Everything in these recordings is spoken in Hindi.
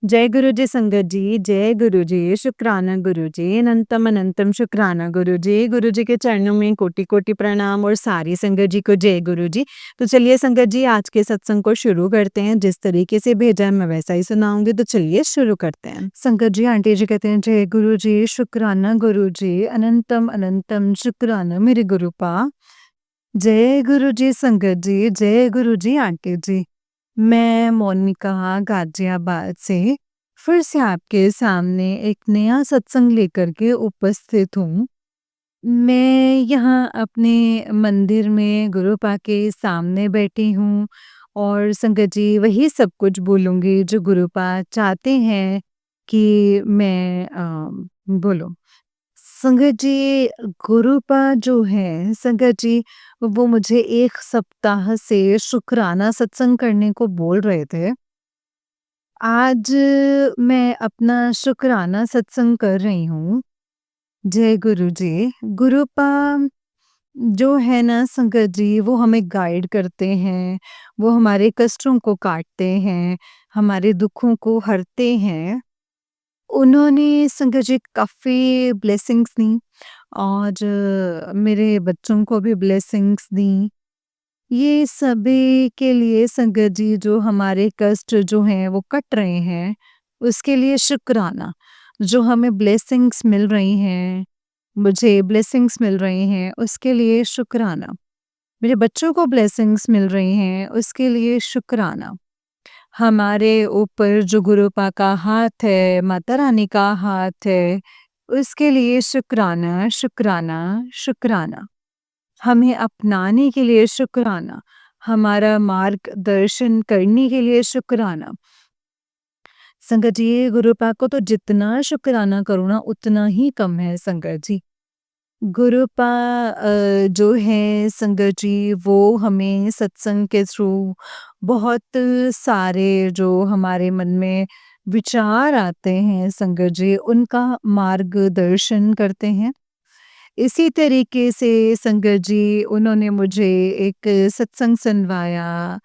जय गुरु जी संगत जी, जय गुरु जी, शुक्राना गुरु जी, अनंतम अनंतम शुक्राना गुरु जी के चरणों में कोटि-कोटि प्रणाम और सारी संगत जी को जय गुरु जी। तो चलिए संगत जी आज के सत्संग को शुरू करते हैं, जिस तरीके से भेजा है मैं वैसा ही सुनाऊँगी तो चलिए शुरू करते हैं। संगत जी आंटी जी कहते हैं जय गुरु जी, शुक्राना गुरु जी, अनंतम अनंतम शुक्राना मेरे गुरुपा। जय गुरु जी संगत जी, जय गुरु जी आंटी जी। मैं मोनिका गाजियाबाद से फिर से आपके सामने एक नया सत्संग लेकर के उपस्थित हूँ। मैं यहाँ अपने मंदिर में गुरुपा के सामने बैठी हूँ और संगत जी वही सब कुछ बोलूँगी जो गुरुपा चाहते हैं कि मैं बोलूँ। संगत जी गुरुपा जो है संगत जी वो मुझे 1 सप्ताह से शुक्राना सत्संग करने को बोल रहे थे। आज मैं अपना शुक्राना सत्संग कर रही हूँ। जय गुरु जी। गुरुपा जो है ना संगत जी वो हमें गाइड करते हैं, वो हमारे कष्टों को काटते हैं, हमारे दुखों को हरते हैं। उन्होंने संगत जी काफ़ी ब्लेसिंग्स दी और मेरे बच्चों को भी ब्लेसिंग्स दी। ये सभी के लिए संगत जी जो हमारे कष्ट जो हैं वो कट रहे हैं, उसके लिए शुक्राना। जो हमें ब्लेसिंग्स मिल रही हैं, मुझे ब्लेसिंग्स मिल रही हैं, उसके लिए शुक्राना। मेरे बच्चों को ब्लेसिंग्स मिल रही हैं, उसके लिए शुक्राना। हमारे ऊपर जो गुरुपा का हाथ है, माता रानी का हाथ है, उसके लिए शुक्राना, शुक्राना, शुक्राना। हमें अपनाने के लिए शुक्राना, हमारा मार्गदर्शन करने के लिए शुक्राना। संगत जी, गुरुपा को तो जितना शुक्राना करूँ ना उतना ही कम है संगत जी। गुरुपा जो है संगत जी वो हमें सत्संग के थ्रू बहुत सारे जो हमारे मन में विचार आते हैं संगत जी उनका मार्गदर्शन करते हैं। इसी तरीके से संगत जी उन्होंने मुझे एक सत्संग सुनवाया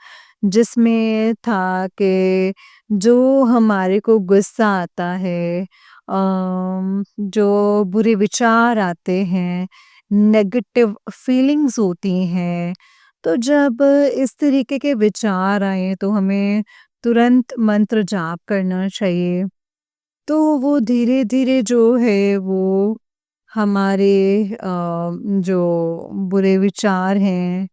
जिसमें था कि जो हमारे को गुस्सा आता है जो बुरे विचार आते हैं, नेगेटिव फीलिंग्स होती हैं, तो जब इस तरीके के विचार आएँ तो हमें तुरंत मंत्र जाप करना चाहिए। तो वो धीरे-धीरे जो है वो हमारे जो बुरे विचार हैं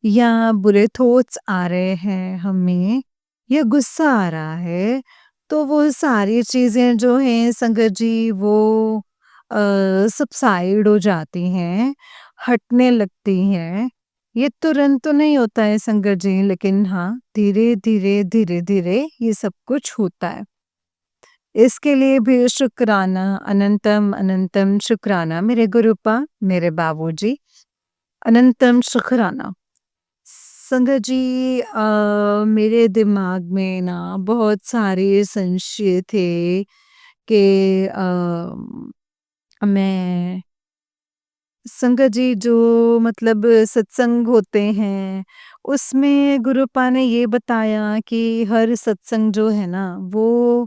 या बुरे थॉट्स आ रहे हैं हमें या गुस्सा आ रहा है, तो वो सारी चीज़ें जो हैं संगत जी वो सबसाइड हो जाती हैं, हटने लगती हैं। ये तुरंत तो नहीं होता है संगत जी लेकिन हाँ, धीरे-धीरे, धीरे-धीरे ये सब कुछ होता है। इसके लिए भी शुक्राना, अनंतम अनंतम शुक्राना मेरे गुरुपा, मेरे बाबूजी, अनंतम शुक्राना। संगत जी मेरे दिमाग में ना बहुत सारे संशय थे कि मैं संगत जी जो मतलब सत्संग होते हैं, उसमें गुरुपा ने ये बताया कि हर सत्संग जो है ना वो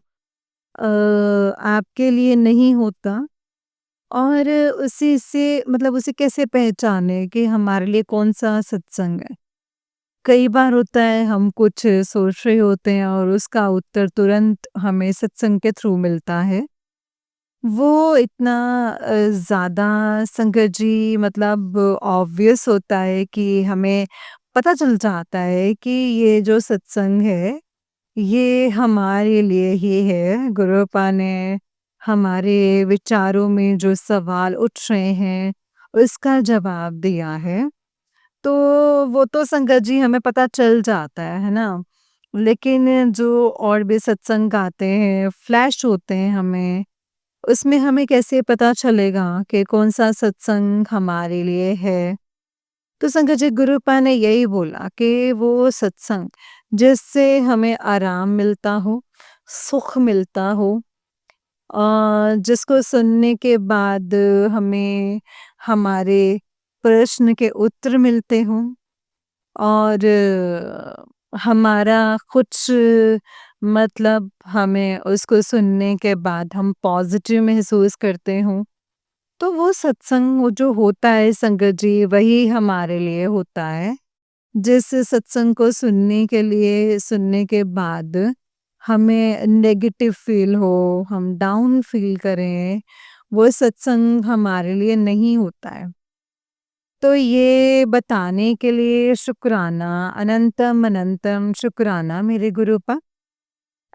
आपके लिए नहीं होता और उसी से मतलब उसे कैसे पहचाने कि हमारे लिए कौन-सा सत्संग है। कई बार होता है हम कुछ सोच रहे होते हैं और उसका उत्तर तुरंत हमें सत्संग के थ्रू मिलता है। वो इतना ज़्यादा संगत जी मतलब ऑब्वियस होता है कि हमें पता चल जाता है कि ये जो सत्संग है ये हमारे लिए ही है। गुरुपा ने हमारे विचारों में जो सवाल उठ रहे हैं, उसका जवाब दिया है। तो वो तो संगत जी हमें पता चल जाता है ना? लेकिन जो और भी सत्संग आते हैं, फ्लैश होते हैं हमें, उसमें हमें कैसे पता चलेगा कि कौन-सा सत्संग हमारे लिए है? तो संगत जी गुरुपा ने यही बोला कि वो सत्संग जिससे हमें आराम मिलता हो, सुख मिलता हो जिसको सुनने के बाद हमें हमारे प्रश्न के उत्तर मिलते हों और हमारा कुछ मतलब हमें उसको सुनने के बाद हम पॉज़िटिव महसूस करते हों, तो वो सत्संग वो जो होता है संगत जी वही हमारे लिए होता है। जिस सत्संग को सुनने के बाद हमें नेगेटिव फ़ील हो, हम डाउन फ़ील करें, वो सत्संग हमारे लिए नहीं होता है। तो ये बताने के लिए शुक्राना, अनंतम अनंतम शुक्राना मेरे गुरुपा।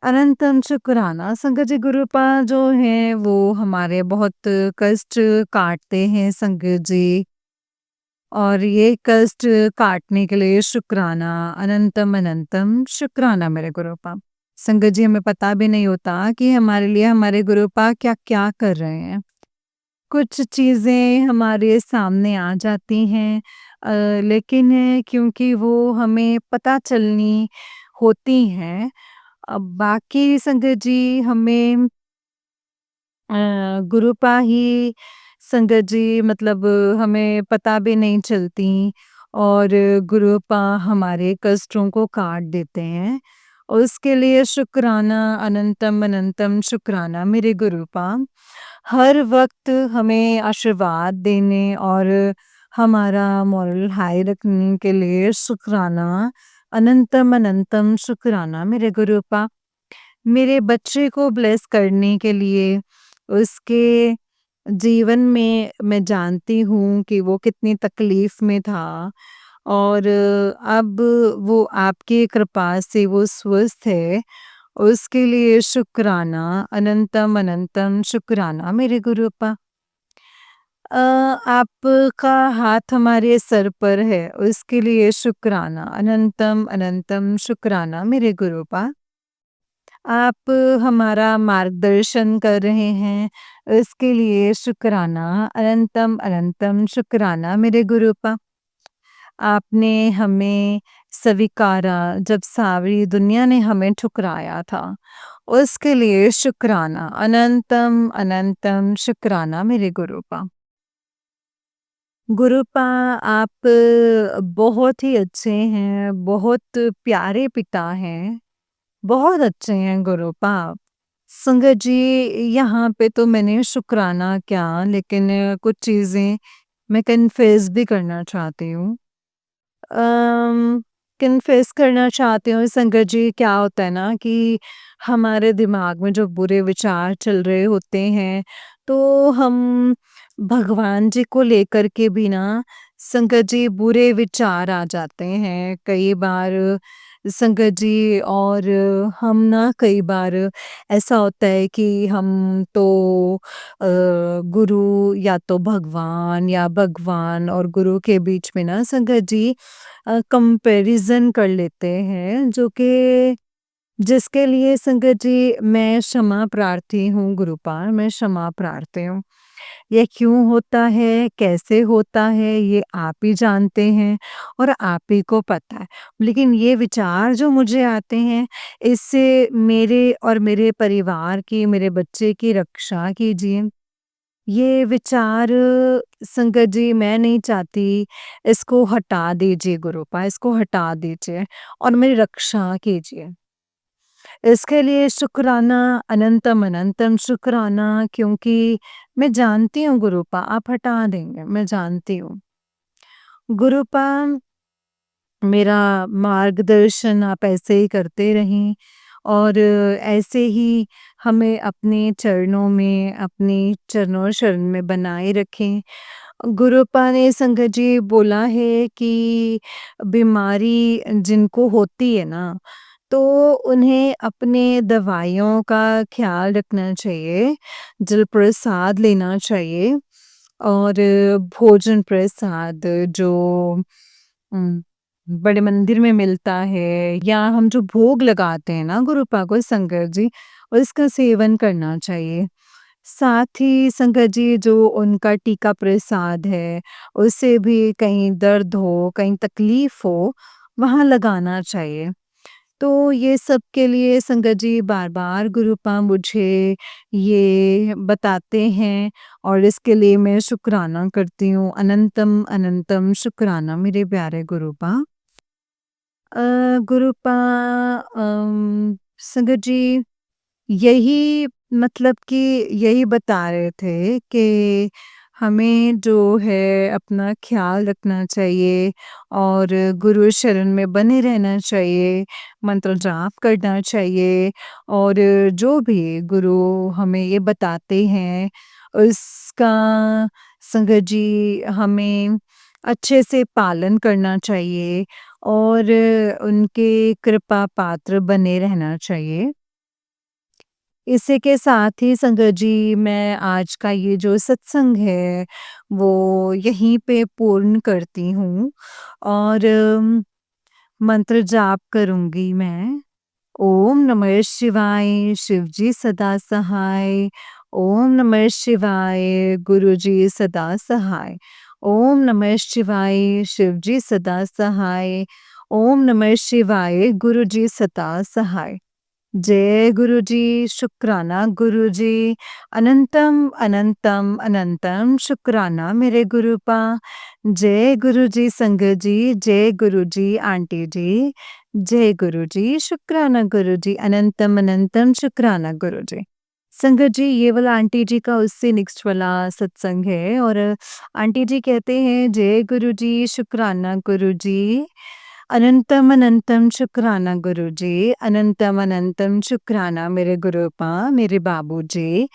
अनंतम शुक्राना संगत जी गुरुपा जो हैं वो हमारे बहुत कष्ट काटते हैं संगत जी। और ये कष्ट काटने के लिए शुक्राना, अनंतम अनंतम शुक्राना मेरे गुरुपा। संगत जी हमें पता भी नहीं होता कि हमारे लिए हमारे गुरुपा क्या-क्या कर रहे हैं। कुछ चीज़ें हमारे सामने आ जाती हैं लेकिन क्योंकि वो हमें पता चलनी होती हैं बाकी संगत जी हमें गुरुपा ही संगत जी मतलब हमें पता भी नहीं चलती और गुरुपा हमारे कष्टों को काट देते हैं। उसके लिए शुक्राना अनंतम अनंतम शुक्राना मेरे गुरुपा। हर वक़्त हमें आशीर्वाद देने और हमारा मोरल हाई रखने के लिए शुक्राना अनंतम अनंतम शुक्राना मेरे गुरुपा। मेरे बच्चे को ब्लेस करने के लिए उसके जीवन में मैं जानती हूँ कि वो कितनी तकलीफ़ में था और अब वो आपकी कृपा से वो स्वस्थ है। उसके लिए शुक्राना, अनंतम अनंतम शुक्राना मेरे गुरुपा। आपका हाथ हमारे सर पर है, उसके लिए शुक्राना, अनंतम अनंतम शुक्राना मेरे गुरुपा। आप हमारा मार्गदर्शन कर रहे हैं, इसके लिए शुक्राना, अनंतम अनंतम शुक्राना मेरे गुरुपा। आपने हमें स्वीकारा जब सारी दुनिया ने हमें ठुकराया था, उसके लिए शुक्राना, अनंतम अनंतम शुक्राना मेरे गुरुपा। गुरुपा आप बहुत ही अच्छे हैं, बहुत प्यारे पिता हैं, बहुत अच्छे हैं गुरुपा आप। संगत जी यहाँ पे तो मैंने शुक्राना क्या लेकिन कुछ चीज़ें मैं कन्फेस भी करना चाहती हूँ। कन्फेस करना चाहती हूँ संगत जी क्या होता है ना कि हमारे दिमाग में जो बुरे विचार चल रहे होते हैं तो हम भगवान जी को लेकर के भी ना संगत जी बुरे विचार आ जाते हैं कई बार संगत जी और हम ना कई बार ऐसा होता है कि हम तो गुरु या तो भगवान या भगवान और गुरु के बीच में ना संगत जी कंपैरिजन कर लेते हैं जो कि जिसके लिए संगत जी मैं क्षमा प्रार्थी हूँ गुरुपाल मैं क्षमा प्रार्थी हूँ। ये क्यों होता है, कैसे होता है ये आप ही जानते हैं और आप ही को पता है। लेकिन ये विचार जो मुझे आते हैं इससे मेरे और मेरे परिवार की, मेरे बच्चे की रक्षा कीजिए। ये विचार संगत जी मैं नहीं चाहती, इसको हटा दीजिए गुरुपा, इसको हटा दीजिए और मेरी रक्षा कीजिए। इसके लिए शुक्राना, अनंतम अनंतम शुक्राना क्योंकि मैं जानती हूँ गुरुपा आप हटा देंगे, मैं जानती हूँ। गुरुपा मेरा मार्गदर्शन आप ऐसे ही करते रहें और ऐसे ही हमें अपने चरणों में, अपने चरणों शरण में बनाए रखें। गुरुपा ने संगत जी बोला है कि बीमारी जिनको होती है ना, तो उन्हें अपने दवाइयों का ख़्याल रखना चाहिए, जल प्रसाद लेना चाहिए और भोजन प्रसाद जो उम, बड़े मंदिर में मिलता है या हम जो भोग लगाते हैं ना गुरुपा को संगत जी, उसका सेवन करना चाहिए। साथ ही संगत जी जो उनका टीका प्रसाद है, उससे भी कहीं दर्द हो, कहीं तकलीफ़ हो, वहाँ लगाना चाहिए। तो ये सब के लिए संगत जी बार-बार गुरुपा मुझे ये बताते हैं और इसके लिए मैं शुक्राना करती हूँ। अनंतम अनंतम शुक्राना मेरे प्यारे गुरुपा। गुरुपा संगत जी, यही मतलब कि यही बता रहे थे कि हमें जो है अपना ख़्याल रखना चाहिए और गुरु शरण में बने रहना चाहिए, मंत्र जाप करना चाहिए और जो भी गुरु हमें ये बताते हैं, उसका संगत जी हमें अच्छे से पालन करना चाहिए और उनके कृपा पात्र बने रहना चाहिए। इसी के साथ ही संगत जी मैं आज का ये जो सत्संग है वो यहीं पे पूर्ण करती हूँ और मंत्र जाप करूँगी मैं। ओम नमः शिवाय शिव जी सदा सहाय। ओम नमः शिवाय गुरु जी सदा सहाय। ओम नमः शिवाय शिव जी सदा सहाय। ओम नमः शिवाय गुरु जी सदा सहाय। जय गुरु जी, शुक्राना गुरु जी, अनंतम अनंतम अनंतम शुक्राना मेरे गुरुपा। जय गुरु जी संगत जी, जय गुरु जी आंटी जी, जय गुरु जी, शुक्राना गुरु जी, अनंतम अनंतम शुक्राना गुरु जी। संगत जी ये वाला आंटी जी का उससे नेक्स्ट वाला सत्संग है और आंटी जी कहते हैं जय गुरु जी, शुक्राना गुरु जी, अनंतम अनंतम शुक्राना गुरु जी, अनंतम अनंतम शुक्राना मेरे गुरुपा, मेरे बाबूजी।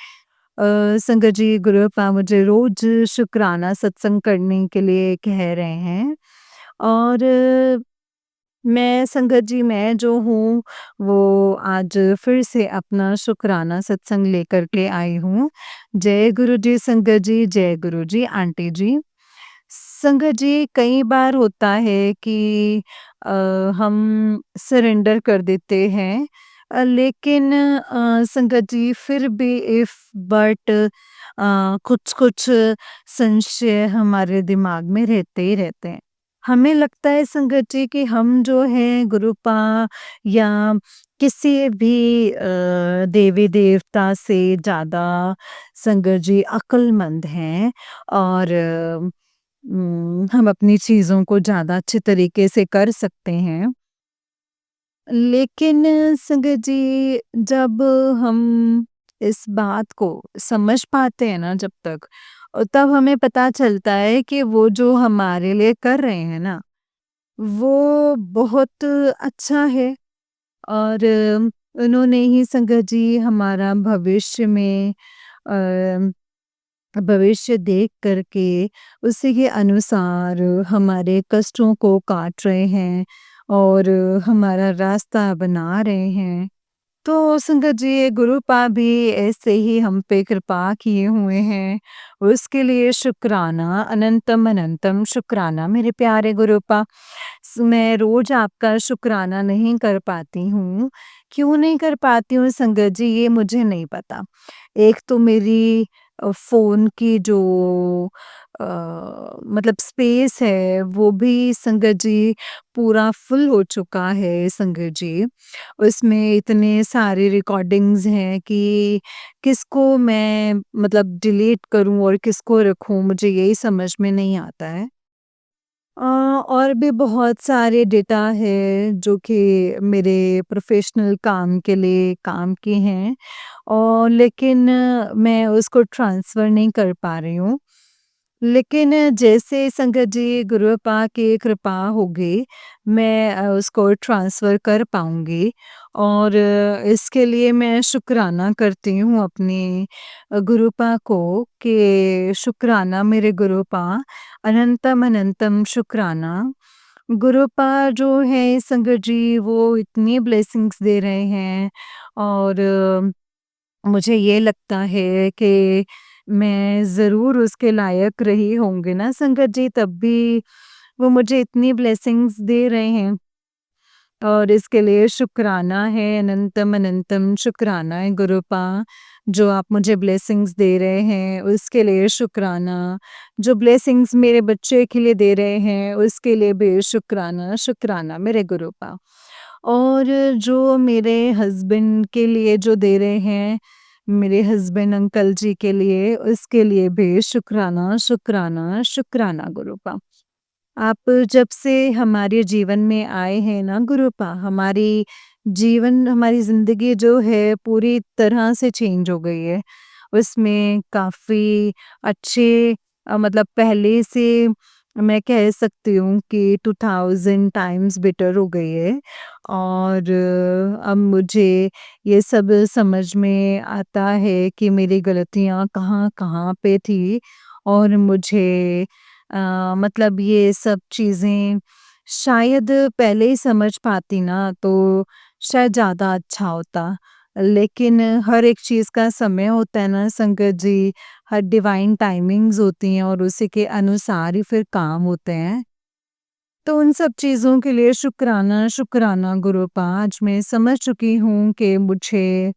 संगत जी गुरुपा मुझे रोज शुक्राना सत्संग करने के लिए कह रहे हैं और मैं संगत जी मैं जो हूँ वो आज फिर से अपना शुक्राना सत्संग लेकर के आई हूँ। जय गुरु जी संगत जी, जय गुरु जी आंटी जी। संगत जी कई बार होता है कि अ, हम सरेंडर कर देते हैं लेकिन संगत जी फिर भी इफ बट कुछ-कुछ संशय हमारे दिमाग में रहते ही रहते हैं। हमें लगता है संगत जी कि हम जो हैं गुरुपा या किसी भी देवी-देवता से ज़्यादा संगत जी अक्लमंद हैं और हम अपनी चीज़ों को ज़्यादा अच्छे तरीके से कर सकते हैं। लेकिन संगत जी जब हम इस बात को समझ पाते हैं ना जब तक तब हमें पता चलता है कि वो जो हमारे लिए कर रहे हैं ना, वो बहुत अच्छा है और उन्होंने ही संगत जी हमारा भविष्य देख कर के उसी के अनुसार हमारे कष्टों को काट रहे हैं और हमारा रास्ता बना रहे हैं। तो संगत जी ये गुरुपा भी ऐसे ही हम पे कृपा किए हुए हैं। उसके लिए शुक्राना, अनंतम अनंतम शुक्राना मेरे प्यारे गुरुपा। मैं रोज़ आपका शुक्राना नहीं कर पाती हूँ। क्यों नहीं कर पाती हूँ संगत जी ये मुझे नहीं पता। एक तो मेरी फ़ोन की जो अ, मतलब स्पेस है वो भी संगत जी पूरा फुल हो चुका है संगत जी। उसमें इतने सारे रिकॉर्डिंग्स हैं कि किसको मैं मतलब डिलीट करूँ और किसको रखूँ मुझे यही समझ में नहीं आता है। और भी बहुत सारे डेटा है जो कि मेरे प्रोफ़ेशनल काम के लिए काम के हैं और लेकिन मैं उसको ट्रांसफ़र नहीं कर पा रही हूँ। लेकिन जैसे संगत जी गुरुपा की कृपा होगी, मैं उसको ट्रांसफ़र कर पाऊँगी और इसके लिए मैं शुक्राना करती हूँ अपने गुरुपा को कि शुक्राना मेरे गुरुपा, अनंतम अनंतम शुक्राना। गुरुपा जो है संगत जी वो इतनी ब्लेसिंग्स दे रहे हैं और मुझे ये लगता है कि मैं ज़रूर उसके लायक रही होंगी ना संगत जी तब भी वो मुझे इतनी ब्लेसिंग्स दे रहे हैं और इसके लिए शुक्राना है अनंतम अनंतम शुक्राना है गुरुपा जो आप मुझे ब्लेसिंग्स दे रहे हैं उसके लिए शुक्राना जो ब्लेसिंग्स मेरे बच्चे के लिए दे रहे हैं उसके लिए भी शुक्राना शुक्राना मेरे गुरुपा और जो मेरे हस्बैंड के लिए जो दे रहे हैं मेरे हस्बैंड अंकल जी के लिए उसके लिए भी शुक्राना शुक्राना शुक्राना गुरुपा आप जब से हमारे जीवन में आए हैं ना गुरुपा हमारी जीवन हमारी ज़िंदगी जो है पूरी तरह से चेंज हो गई है। उसमें काफ़ी अच्छे मतलब पहले से मैं कह सकती हूँ कि 2000 टाइम्स बेटर हो गई है और अब मुझे ये सब समझ में आता है कि मेरी गलतियाँ कहाँ-कहाँ पे थी और मुझे मतलब ये सब चीज़ें शायद पहले ही समझ पाती ना तो शायद ज़्यादा अच्छा होता। लेकिन हर एक चीज़ का समय होता है ना संगत जी, हर डिवाइन टाइमिंग्स होती हैं और उसी के अनुसार ही फिर काम होते हैं। तो उन सब चीज़ों के लिए शुक्राना, शुक्राना गुरूपा आज मैं समझ चुकी हूँ कि मुझे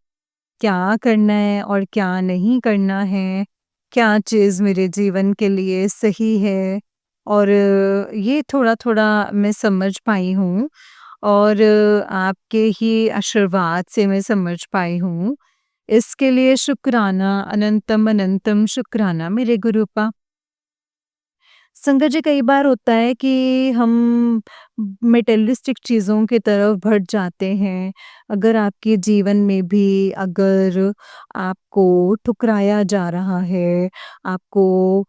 क्या करना है और क्या नहीं करना है, क्या चीज़ मेरे जीवन के लिए सही है और ये थोड़ा-थोड़ा मैं समझ पाई हूँ और आपके ही आशीर्वाद से मैं समझ पाई हूँ। इसके लिए शुक्राना, अनंतम अनंतम शुक्राना मेरे गुरूपा। संगत जी कई बार होता है कि हम मटेरियलिस्टिक चीज़ों की तरफ बढ़ जाते हैं। अगर आपके जीवन में भी अगर आपको ठुकराया जा रहा है, आपको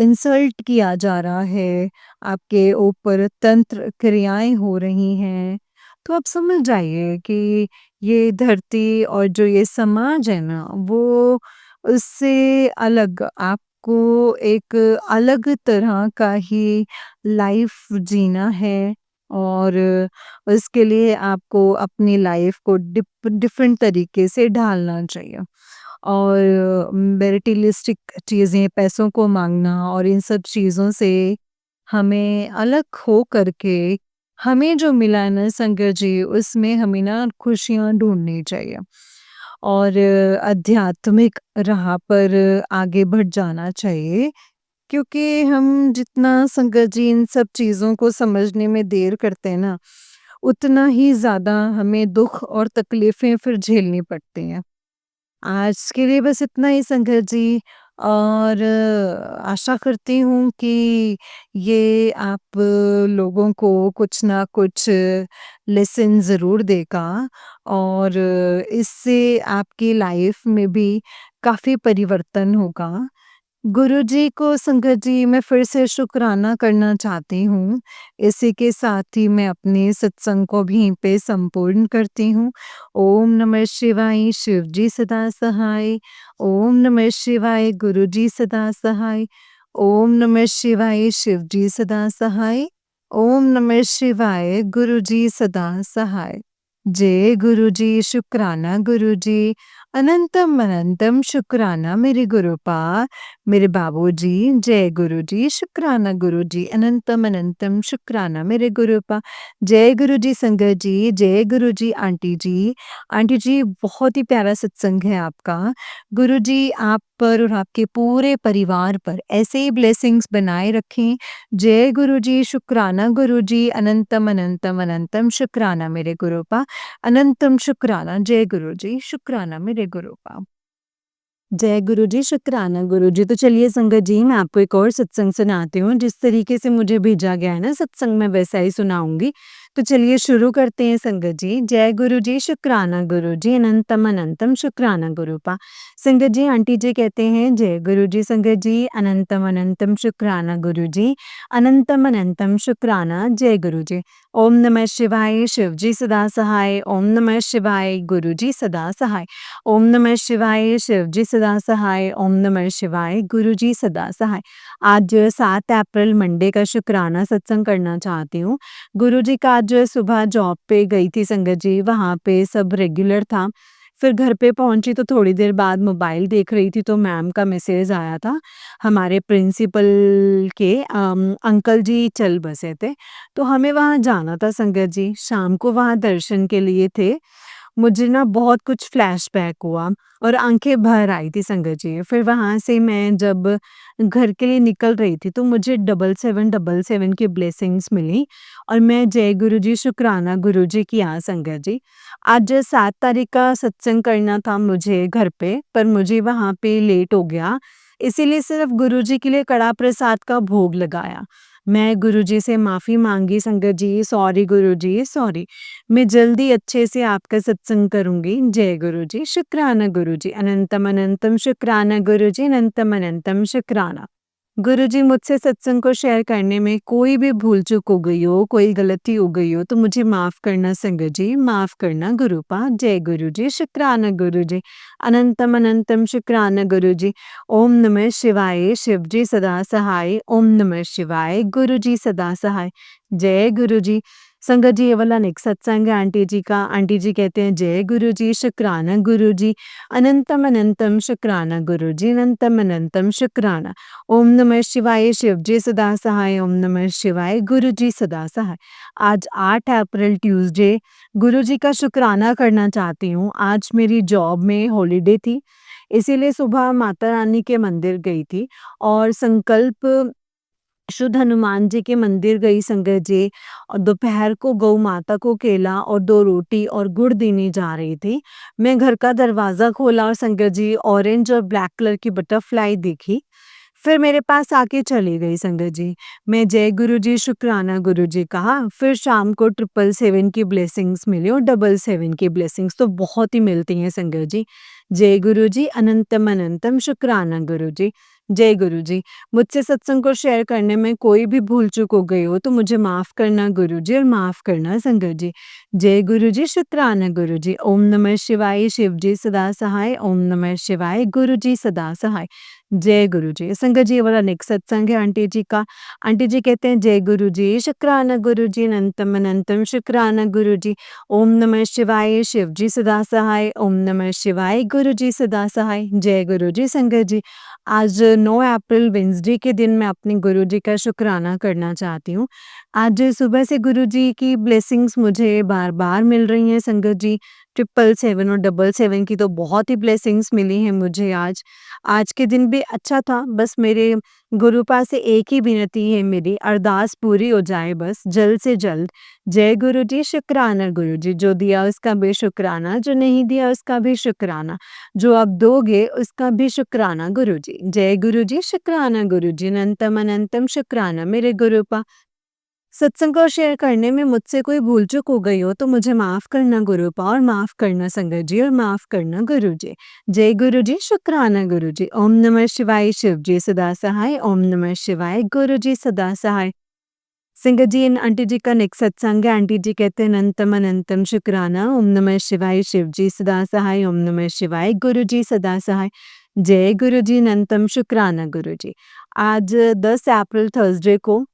इंसल्ट किया जा रहा है, आपके ऊपर तंत्र क्रियाएँ हो रही हैं, तो आप समझ जाइए कि ये धरती और जो ये समाज है ना, वो उससे अलग आपको एक अलग तरह का ही लाइफ जीना है और उसके लिए आपको अपनी लाइफ को डिफरेंट तरीके से ढालना चाहिए और मटेरियलिस्टिक चीज़ें पैसों को मांगना और इन सब चीज़ों से हमें अलग हो करके हमें जो मिला है ना संगत जी उसमें हमें ना खुशियाँ ढूंढनी चाहिए और आध्यात्मिक राह पर आगे बढ़ जाना चाहिए क्योंकि हम जितना संगत जी इन सब चीज़ों को समझने में देर करते हैं ना, उतना ही ज़्यादा हमें दुःख और तकलीफ़ें फिर झेलनी पड़ती हैं। आज के लिए बस इतना ही संगत जी और आशा करती हूँ कि ये आप लोगों को कुछ ना कुछ लेसन ज़रूर देगा और इससे आपकी लाइफ में भी काफ़ी परिवर्तन होगा। गुरुजी को संगत जी मैं फिर से शुक्राना करना चाहती हूँ। इसी के साथ ही मैं अपने सत्संग को भी यहीं पे संपूर्ण करती हूँ। ओम नमः शिवाय शिव जी सदा सहाय। ओम नमः शिवाय गुरुजी सदा सहाय। ओम नमः शिवाय शिव जी सदा सहाय। ओम नमः शिवाय गुरुजी सदा सहाय। जय गुरुजी शुक्राना गुरुजी। अनंतम अनंतम शुक्राना मेरे गुरुपा मेरे बाबूजी, जय गुरुजी, शुक्राना गुरुजी, अनंतम अनंतम शुक्राना मेरे गुरूपा। जय गुरुजी संगत जी, जय गुरुजी आंटी जी। आंटी जी बहुत ही प्यारा सत्संग है आपका। गुरुजी आप पर और आपके पूरे परिवार पर ऐसे ही ब्लेसिंग्स बनाए रखें। जय गुरुजी, शुक्राना गुरुजी, अनंतम अनंतम अनंतम शुक्राना मेरे गुरूपा। अनंतम शुक्राना, जय गुरुजी, शुक्राना मेरे गुरूपा। जय गुरुजी, शुक्राना गुरुजी। तो चलिए संगत जी मैं आपको एक और सत्संग सुनाती हूँ, जिस तरीके से मुझे भेजा गया है ना सत्संग मैं वैसा ही सुनाऊँगी। तो चलिए शुरू करते हैं संगत जी। जय गुरुजी, शुक्राना गुरुजी, अनंतम अनंतम शुक्राना गुरूपा। संगत जी आंटी जी कहते हैं जय गुरुजी संगत जी, अनंतम अनंतम शुक्राना गुरुजी, अनंतम अनंतम शुक्राना जय गुरुजी। ओम नमः शिवाय शिव जी सदा सहाय। ओम नमः शिवाय गुरुजी सदा सहाय। ओम नमः शिवाय शिव जी सदा सहाय। ओम नमः शिवाय गुरु जी सदा सहाय। आज 7 अप्रैल मंडे का शुक्राना सत्संग करना चाहती हूँ। गुरु जी का आज सुबह जॉब पे गई थी संगत जी, वहाँ पे सब रेगुलर था। फिर घर पे पहुँची तो थोड़ी देर बाद मोबाइल देख रही थी तो मैम का मैसेज आया था। हमारे प्रिंसिपल के अंकल जी चल बसे थे, तो हमें वहाँ जाना था संगत जी। शाम को वहाँ दर्शन के लिए थे। मुझे ना बहुत कुछ फ्लैशबैक हुआ और आँखें भर आई थी संगत जी। फिर वहाँ से मैं जब घर के लिए निकल रही थी तो मुझे 7777 की ब्लेसिंग्स मिली और मैं जय गुरुजी शुक्राना गुरुजी की संगत जी। आज 7 तारीख का सत्संग करना था मुझे घर पे, पर मुझे वहाँ पे लेट हो गया। इसीलिए सिर्फ़ गुरुजी के लिए कड़ा प्रसाद का भोग लगाया। मैं गुरुजी से माफ़ी माँगी संगत जी, सॉरी गुरुजी, सॉरी। मैं जल्दी अच्छे से आपका सत्संग करूँगी। जय गुरुजी, शुक्राना गुरुजी, अनंतम अनंतम शुक्राना गुरुजी, अनंतम अनंतम शुक्राना। गुरुजी मुझसे सत्संग को शेयर करने में कोई भी भूल-चूक हो गई हो, कोई गलती हो गई हो तो मुझे माफ़ करना संगत जी, माफ़ करना गुरुपा। जय गुरुजी, शुक्राना गुरुजी, अनंतम अनंतम शुक्राना गुरुजी। ओम नमः शिवाय, शिवजी सदा सहाय। ओम नमः शिवाय, गुरुजी सदा सहाय। जय गुरुजी। संगत जी ये वाला नेक्स्ट सत्संग है आंटी जी का। आंटी जी कहते हैं जय गुरुजी, शुक्राना गुरुजी, अनंतम अनंतम शुक्राना गुरुजी, अनंतम अनंतम शुक्राना। ओम नमः शिवाय, शिवजी सदा सहाय। ओम नमः शिवाय, गुरुजी सदा सहाय। आज 8 अप्रैल ट्यूसडे गुरुजी का शुक्राना करना चाहती हूँ। आज मेरी जॉब में हॉलिडे थी, इसीलिए सुबह माता रानी के मंदिर गई थी और संकल्प शुद्ध हनुमान जी के मंदिर गई संगत जी और दोपहर को गौ माता को केला और 2 रोटी और गुड़ देने जा रही थी। मैं घर का दरवाज़ा खोला और संगत जी ऑरेंज और ब्लैक कलर की बटरफ्लाई देखी। फिर मेरे पास आके चली गई संगत जी। मैं जय गुरुजी, शुक्राना गुरुजी कहा। फिर शाम को 777 की ब्लेसिंग्स मिली और 777 की ब्लेसिंग्स तो बहुत ही मिलती हैं संगत जी। जय गुरुजी, अनंतम अनंतम शुक्राना गुरुजी। जय गुरुजी। मुझसे सत्संग को शेयर करने में कोई भी भूल-चूक हो गई हो तो मुझे माफ़ करना गुरुजी और माफ़ करना संगत जी। जय गुरुजी, शुक्राना गुरुजी। ओम नमः शिवाय, शिवजी सदा सहाय। ओम नमः शिवाय, गुरुजी सदा सहाय। जय गुरुजी। संगत जी ये वाला नेक्स्ट सत्संग है आंटी जी का। आंटी जी कहते हैं जय गुरुजी, शुक्राना गुरुजी, अनंतम अनंतम शुक्राना गुरुजी। ओम नमः शिवाय, शिवजी सदा सहाय। ओम नमः शिवाय, गुरुजी सदा सहाय। जय गुरुजी। संगत जी आज 9 अप्रैल वेडनेसडे के दिन मैं अपने गुरुजी का शुक्राना करना चाहती हूँ। आज सुबह से गुरुजी की ब्लेसिंग्स मुझे बार-बार मिल रही हैं संगत जी। 777 और 777 की तो बहुत ही ब्लेसिंग्स मिली हैं मुझे आज। आज के दिन भी अच्छा था, बस मेरे गुरुपा से एक ही विनती है मेरी, अरदास पूरी हो जाए बस जल्द से जल्द। जय गुरुजी, शुक्राना गुरुजी, जो दिया उसका भी शुक्राना, जो नहीं दिया उसका भी शुक्राना, जो आप दोगे उसका भी शुक्राना गुरुजी। जय गुरुजी, शुक्राना गुरुजी, अनंतम अनंतम शुक्राना मेरे गुरुपा। सत्संग को शेयर करने में मुझसे कोई भूल-चूक हो गई हो तो मुझे माफ़ करना गुरुपा और माफ़ करना संगत जी और माफ़ करना गुरुजी। जय गुरुजी, शुक्राना गुरुजी। ओम नमः शिवाय, शिवजी सदा सहाय। ओम नमः शिवाय, गुरुजी सदा सहाय। संगत जी इन आंटी जी का नेक्स्ट सत्संग है। आंटी जी कहते हैं अनंतम अनंतम शुक्राना। ओम नमः शिवाय, शिवजी सदा सहाय। ओम नमः शिवाय, गुरुजी सदा सहाय। जय गुरुजी, अनंतम शुक्राना गुरुजी। आज 10 अप्रैल थर्सडे को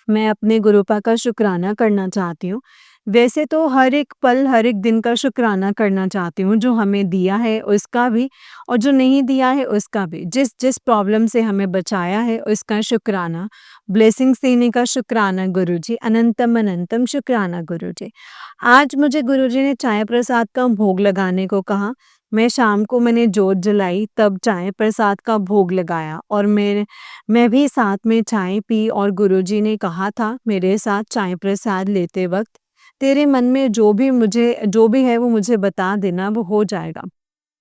मैं अपने गुरुपा का शुक्राना करना चाहती हूँ। वैसे तो हर एक पल, हर एक दिन का शुक्राना करना चाहती हूँ, जो हमें दिया है उसका भी और जो नहीं दिया है उसका भी। जिस प्रॉब्लम से हमें बचाया है उसका शुक्राना, ब्लेसिंग्स देने का शुक्राना गुरुजी, अनंतम अनंतम शुक्राना गुरुजी। आज मुझे गुरुजी ने चाय प्रसाद का भोग लगाने को कहा। मैं शाम को मैंने जोत जलाई तब चाय प्रसाद का भोग लगाया और मैं भी साथ में चाय पी और गुरुजी ने कहा था मेरे साथ चाय प्रसाद लेते वक़्त, तेरे मन में जो भी है वो मुझे बता देना, वो हो जाएगा।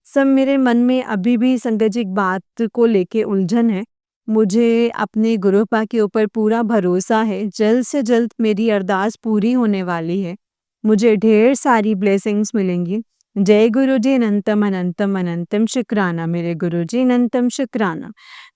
सब मेरे मन में अभी भी संगत जी एक बात को लेके उलझन है। मुझे अपने गुरुपा के ऊपर पूरा भरोसा है, जल्द से जल्द मेरी अरदास पूरी होने वाली है। मुझे ढेर सारी ब्लेसिंग्स मिलेंगी। जय गुरुजी, अनंतम अनंतम अनंतम शुक्राना मेरे गुरुजी, अनंतम शुक्राना।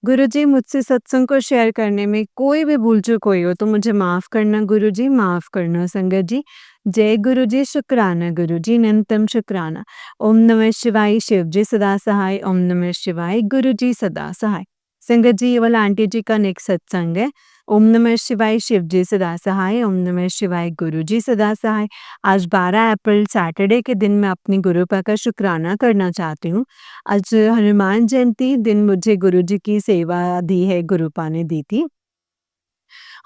गुरुजी मुझसे सत्संग को शेयर करने में कोई भी भूल-चूक हुई हो तो मुझे माफ़ करना गुरुजी, माफ़ करना संगत जी। जय गुरुजी, शुक्राना गुरुजी, अनंतम शुक्राना। ओम नमः शिवाय, शिवजी सदा सहाय। ओम नमः शिवाय, गुरुजी सदा सहाय। संगत जी ये वाला आंटी जी का नेक्स्ट सत्संग है। ओम नमः शिवाय, शिवजी सदा सहाय। ओम नमः शिवाय, गुरुजी सदा सहाय। आज 12 अप्रैल सैटरडे के दिन मैं अपनी गुरुपा का शुक्राना करना चाहती हूँ। आज हनुमान जयंती दिन मुझे गुरुजी की सेवा दी है, गुरुपा ने दी थी।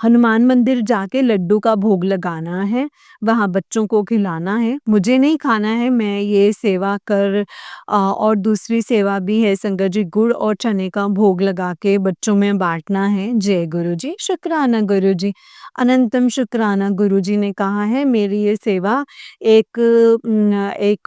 हनुमान मंदिर जाके लड्डू का भोग लगाना है, वहाँ बच्चों को खिलाना है। मुझे नहीं खाना है, मैं ये सेवा कर और दूसरी सेवा भी है संगत जी, गुड़ और चने का भोग लगा के बच्चों में बाँटना है। जय गुरुजी, शुक्राना गुरुजी, अनंतम शुक्राना गुरुजी ने कहा है मेरी ये सेवा एक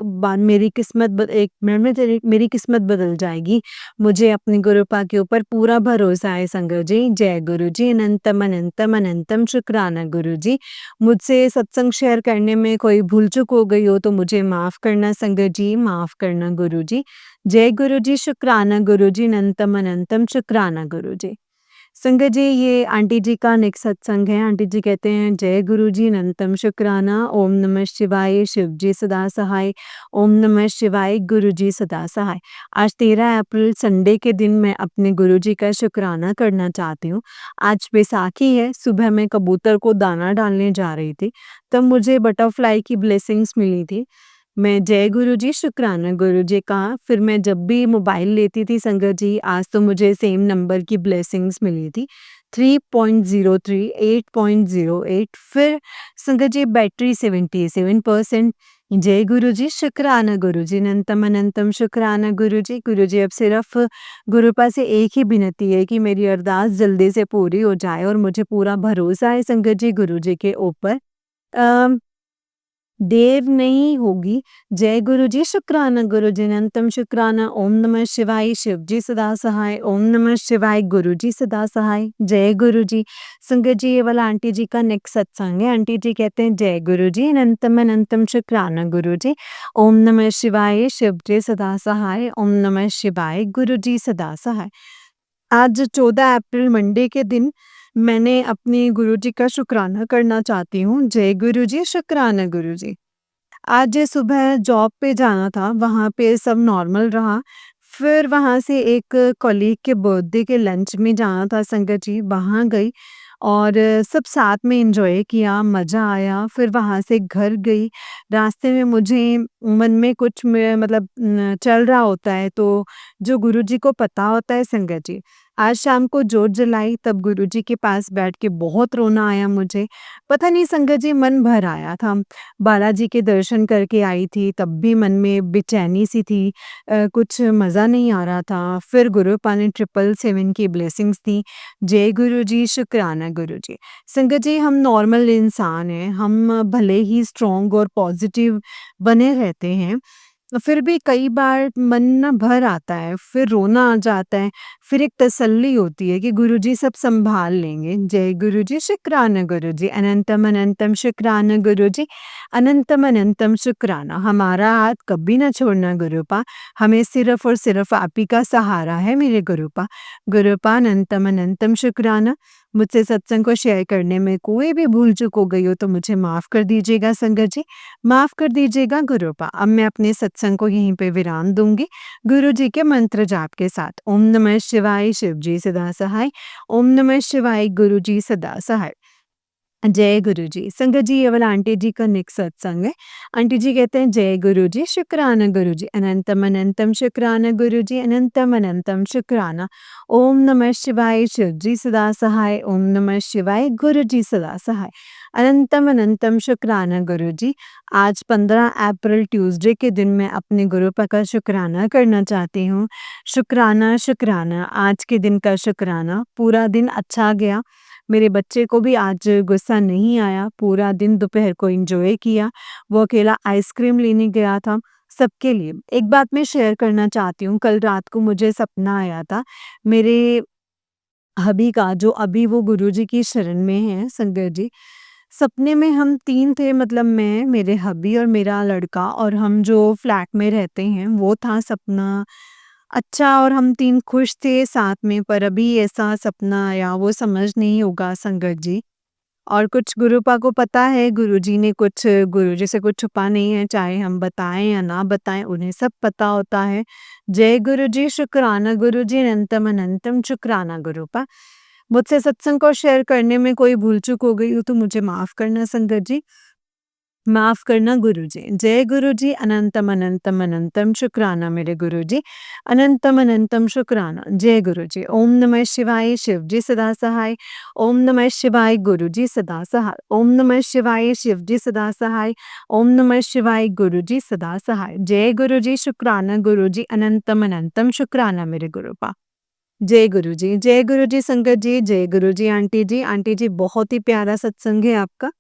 बार एक मिनट में तेरी मेरी किस्मत बदल जाएगी। मुझे अपनी गुरुपा के ऊपर पूरा भरोसा है संगत जी। जय गुरुजी, अनंतम अनंतम अनंतम अनंतम शुक्राना गुरुजी। मुझसे सत्संग शेयर करने में कोई भूल-चूक हो गई हो तो मुझे माफ़ करना संगत जी, माफ़ करना गुरुजी। जय गुरुजी, शुक्राना गुरुजी, अनंतम अनंतम शुक्राना गुरुजी। संगत जी, ये आंटी जी का नेक्स्ट सत्संग है। आंटी जी कहते हैं, जय गुरु जी, अनंतम शुक्राना, ओम नमः शिवाय, शिव जी सदा सहाय, ओम नमः शिवाय, गुरु जी सदा सहाय। आज 13 अप्रैल संडे के दिन मैं अपने गुरु जी का शुक्राना करना चाहती हूँ। आज बैसाखी है, सुबह मैं कबूतर को दाना डालने जा रही थी, तब मुझे बटरफ्लाई की ब्लेसिंग्स मिली थी। मैं जय गुरुजी, शुक्राना गुरुजी कहा, फिर मैं जब भी मोबाइल लेती थी संगत जी, आज तो मुझे सेम नंबर की ब्लेसिंग्स मिली थी, 3.03, 8.08, फिर संगत जी बैटरी 77%। जय गुरुजी, शुक्राना गुरुजी, अनंतम अनंतम शुक्राना गुरुजी। गुरुजी, अब सिर्फ गुरुपा से एक ही विनती है कि मेरी अरदास जल्दी से पूरी हो जाए और मुझे पूरा भरोसा है संगत जी गुरुजी के ऊपर। अ देर नहीं होगी। जय गुरुजी, शुक्राना गुरुजी, अनंतम शुक्राना, ओम नमः शिवाय, शिव जी सदा सहाय, ओम नमः शिवाय, गुरुजी सदा सहाय, जय गुरुजी। संगत जी, ये वाला आंटी जी का नेक्स्ट सत्संग है। आंटी जी कहते हैं, जय गुरुजी, अनंतम अनंतम शुक्राना गुरुजी, ओम नमः शिवाय, शिव जी सदा सहाय, ओम नमः शिवाय, गुरुजी सदा सहाय। आज 14 अप्रैल मंडे के दिन मैंने अपने गुरुजी का शुक्राना करना चाहती हूँ। जय गुरुजी, शुक्राना गुरुजी। आज सुबह जॉब पे जाना था, वहाँ पे सब नॉर्मल रहा। फिर वहाँ से एक कॉलीग के बर्थडे के लंच में जाना था संगत जी, वहाँ गई और सब साथ में एन्जॉय किया, मज़ा आया। फिर वहाँ से घर गई, रास्ते में मुझे मन में कुछ में मतलब चल रहा होता है, तो जो गुरुजी को पता होता है संगत जी। आज शाम को जोत जलाई, तब गुरुजी के पास बैठ के बहुत रोना आया मुझे। पता नहीं संगत जी, मन भर आया था। बालाजी के दर्शन करके आई थी, तब भी मन में बेचैनी सी थी, कुछ मज़ा नहीं आ रहा था। फिर गुरुपा ने 777 की ब्लेसिंग्स दी। जय गुरुजी, शुक्राना गुरुजी। संगत जी, हम नॉर्मल इंसान हैं, हम भले ही स्ट्रॉन्ग और पॉजिटिव बने रहते हैं, फिर भी कई बार मन ना भर आता है, फिर रोना आ जाता है, फिर एक तसल्ली होती है कि गुरुजी सब सँभाल लेंगे। जय गुरुजी, शुक्राना गुरुजी, अनंतम अनंतम शुक्राना गुरुजी, अनंतम अनंतम शुक्राना। हमारा हाथ कभी ना छोड़ना गुरुपा, हमें सिर्फ़ और सिर्फ़ आप ही का सहारा है मेरे गुरुपा। गुरुपा, अनंतम अनंतम शुक्राना। मुझसे सत्संग को शेयर करने में कोई भी भूल-चूक हो गई हो तो मुझे माफ़ कर दीजिएगा संगत जी, माफ़ कर दीजिएगा गुरुपा। अब मैं अपने सत्संग को यहीं पे विराम दूँगी, गुरु जी के मंत्र जाप के साथ। ओम नमः शिवाय, शिव जी सदा सहाय, ओम नमः शिवाय, गुरु जी सदा सहाय। जय गुरु जी। संगत जी, ये वाला आंटी जी का नेक्स्ट सत्संग है। आंटी जी कहते हैं, जय गुरु जी, शुक्राना गुरु जी, अनंतम अनंतम शुक्राना गुरु जी, अनंतम अनंतम शुक्राना। ओम नमः शिवाय, शिव जी सदा सहाय, ओम नमः शिवाय, गुरु जी सदा सहाय, अनंतम अनंतम शुक्राना गुरु जी। आज 15 अप्रैल ट्यूसडे के दिन मैं अपने गुरुपा का शुक्राना करना चाहती हूँ। शुक्राना, शुक्राना, आज के दिन का शुक्राना। पूरा दिन अच्छा गया। मेरे बच्चे को भी आज गुस्सा नहीं आया, पूरा दिन दोपहर को एन्जॉय किया। वो अकेला आइसक्रीम लेने गया था, सबके लिए। एक बात मैं शेयर करना चाहती हूँ, कल रात को मुझे सपना आया था, मेरे हब्बी का, जो अभी वो गुरुजी की शरण में हैं संगत जी। सपने में हम 3 थे, मतलब मैं, मेरे हब्बी और मेरा लड़का, और हम जो फ्लैट में रहते हैं, वो था सपना। अच्छा, और हम 3 खुश थे साथ में, पर अभी ऐसा सपना आया, वो समझ नहीं होगा संगत जी। और कुछ गुरुपा को पता है, गुरुजी ने कुछ, गुरुजी से कुछ छुपा नहीं है, चाहे हम बताएँ या ना बताएँ, उन्हें सब पता होता है। जय गुरुजी, शुक्राना गुरुजी, अनंतम अनंतम शुक्राना गुरुपा। मुझसे सत्संग को शेयर करने में कोई भूल-चूक हो गई हो तो मुझे माफ़ करना संगत जी। माफ़ करना गुरुजी। जय गुरुजी, अनंतम अनंतम अनंतम शुक्राना मेरे गुरुजी, अनंतम अनंतम शुक्राना। जय गुरुजी। ओम नमः शिवाय, शिव जी सदा सहाय, ओम नमः शिवाय, गुरुजी सदा सहाय, ओम नमः शिवाय, शिव जी सदा सहाय, ओम नमः शिवाय, गुरुजी सदा सहाय। जय गुरुजी, शुक्राना गुरुजी, अनंतम अनंतम शुक्राना मेरे गुरुपा। जय गुरुजी। जय गुरुजी संगत जी, जय गुरुजी आंटी जी। आंटी जी, बहुत ही प्यारा सत्संग है आपका।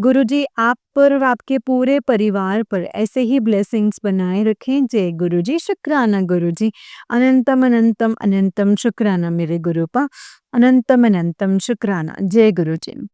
गुरुजी आप पर और आपके पूरे परिवार पर ऐसे ही ब्लेसिंग्स बनाए रखें। जय गुरुजी, शुक्राना गुरुजी। अनंतम, अनंतम, अनंतम शुक्राना मेरे गुरूपा। अनंतम, अनंतम शुक्राना। जय गुरुजी।